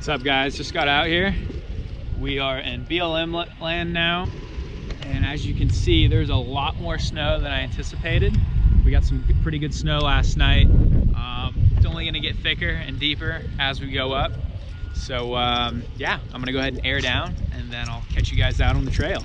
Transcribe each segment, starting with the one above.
What's up, guys? Just got out here. We are in BLM land now, and as you can see, there's a lot more snow than I anticipated. We got some pretty good snow last night. It's only gonna get thicker and deeper as we go up. So yeah, I'm gonna go ahead and air down, and then I'll catch you guys out on the trail.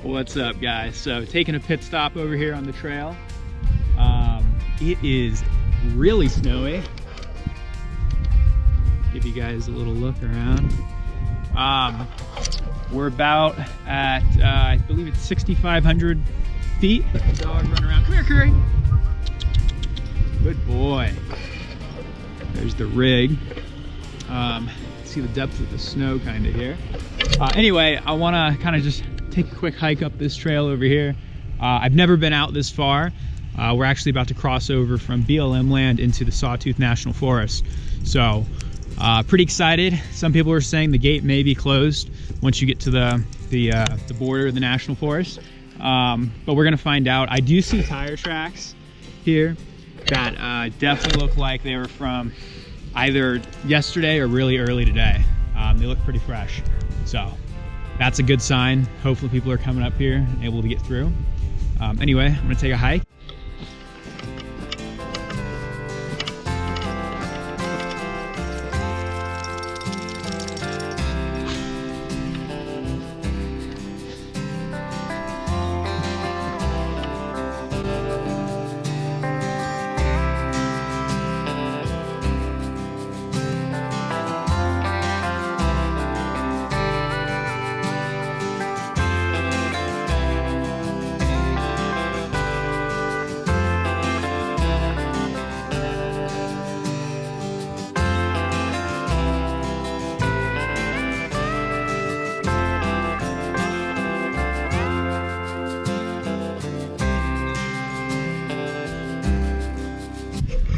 What's up, guys? So taking a pit stop over here on the trail. It is really snowy. Give you guys a little look around. We're about at I believe it's 6,500 feet. Let the dog run around. Come here, Curry. Good boy. There's the rig. See the depth of the snow kind of here. Anyway, I want to kind of just take a quick hike up this trail over here. I've never been out this far. We're actually about to cross over from BLM land into the Sawtooth National Forest. So pretty excited. Some people are saying the gate may be closed once you get to the border of the National Forest. But we're gonna find out. I do see tire tracks here that definitely look like they were from either yesterday or really early today. They look pretty fresh. So that's a good sign. Hopefully people are coming up here and able to get through. Anyway, I'm gonna take a hike.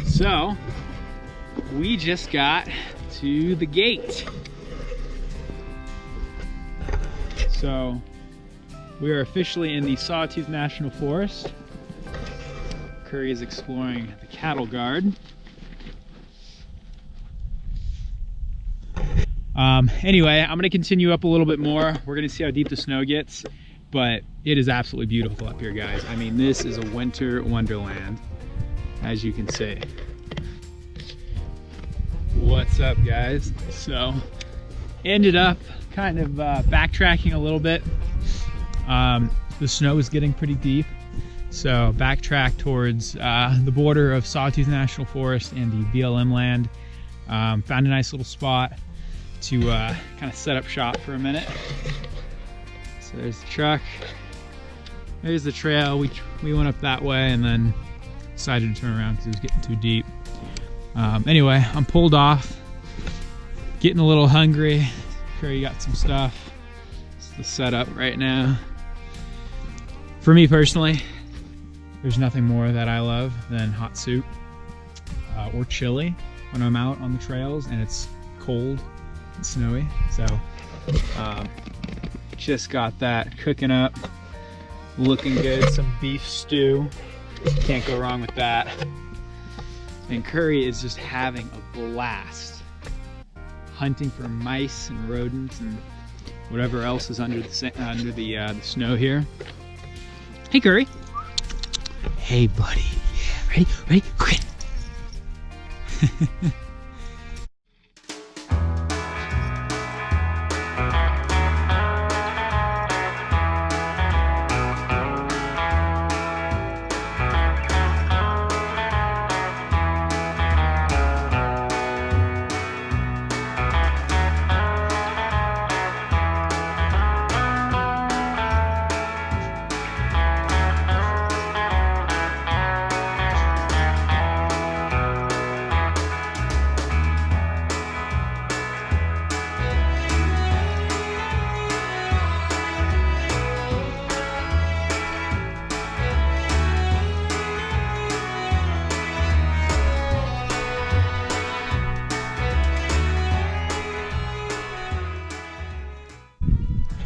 So, we just got to the gate. So, we are officially in the Sawtooth National Forest. Curry is exploring the cattle guard. Anyway, I'm gonna continue up a little bit more. We're gonna see how deep the snow gets, but it is absolutely beautiful up here, guys. I mean, this is a winter wonderland, as you can see. What's up, guys? So ended up kind of backtracking a little bit. The snow is getting pretty deep, so backtrack towards the border of Sawtooth National Forest and the BLM land. Found a nice little spot to kind of set up shop for a minute. So there's the truck, there's the trail. We went up that way and then decided to turn around because it was getting too deep. Anyway, I'm pulled off, getting a little hungry. Curry got some stuff. It's the setup right now. For me personally, there's nothing more that I love than hot soup or chili when I'm out on the trails and it's cold and snowy. So just got that cooking up, looking good. Some beef stew, can't go wrong with that. And Curry is just having a blast hunting for mice and rodents and whatever else is under the snow here. Hey, Curry. Hey, buddy. Yeah, ready? Quit.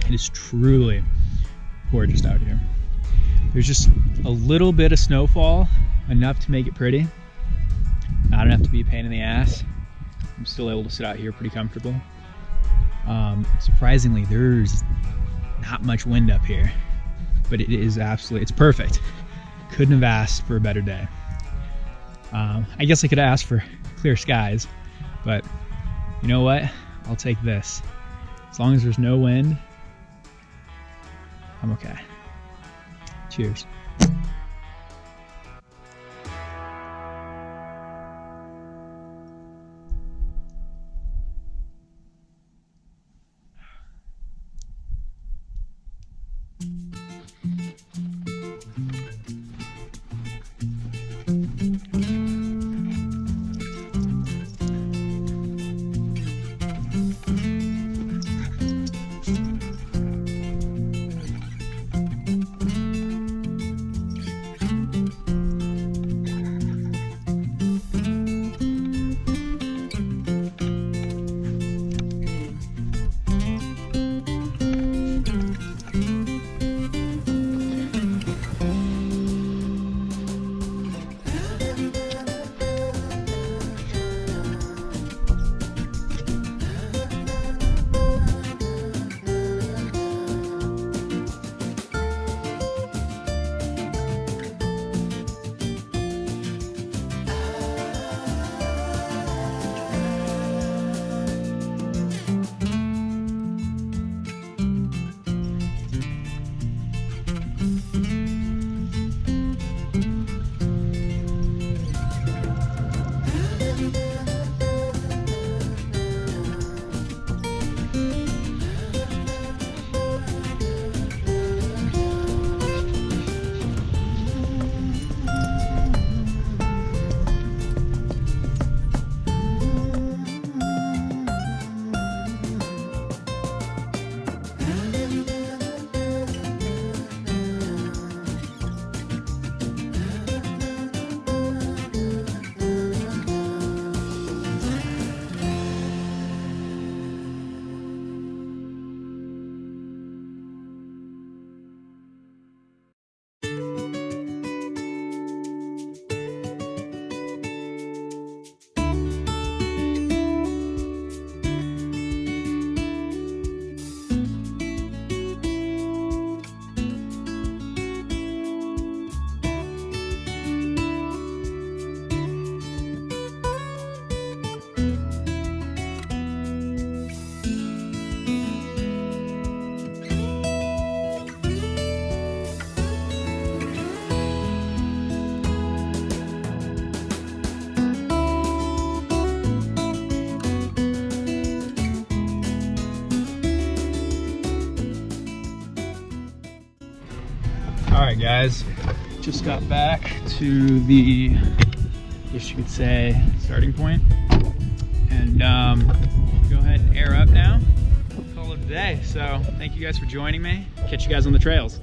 It is truly gorgeous out here. There's just a little bit of snowfall, enough to make it pretty. Not enough to be a pain in the ass. I'm still able to sit out here pretty comfortable. Surprisingly, there's not much wind up here, but it is absolutely, it's perfect. Couldn't have asked for a better day. I guess I could have asked for clear skies, but you know what? I'll take this. As long as there's no wind, I'm okay. Cheers. Alright guys, just got back to the, I guess you could say, starting point. And go ahead and air up now. Call it a day. So thank you guys for joining me. Catch you guys on the trails.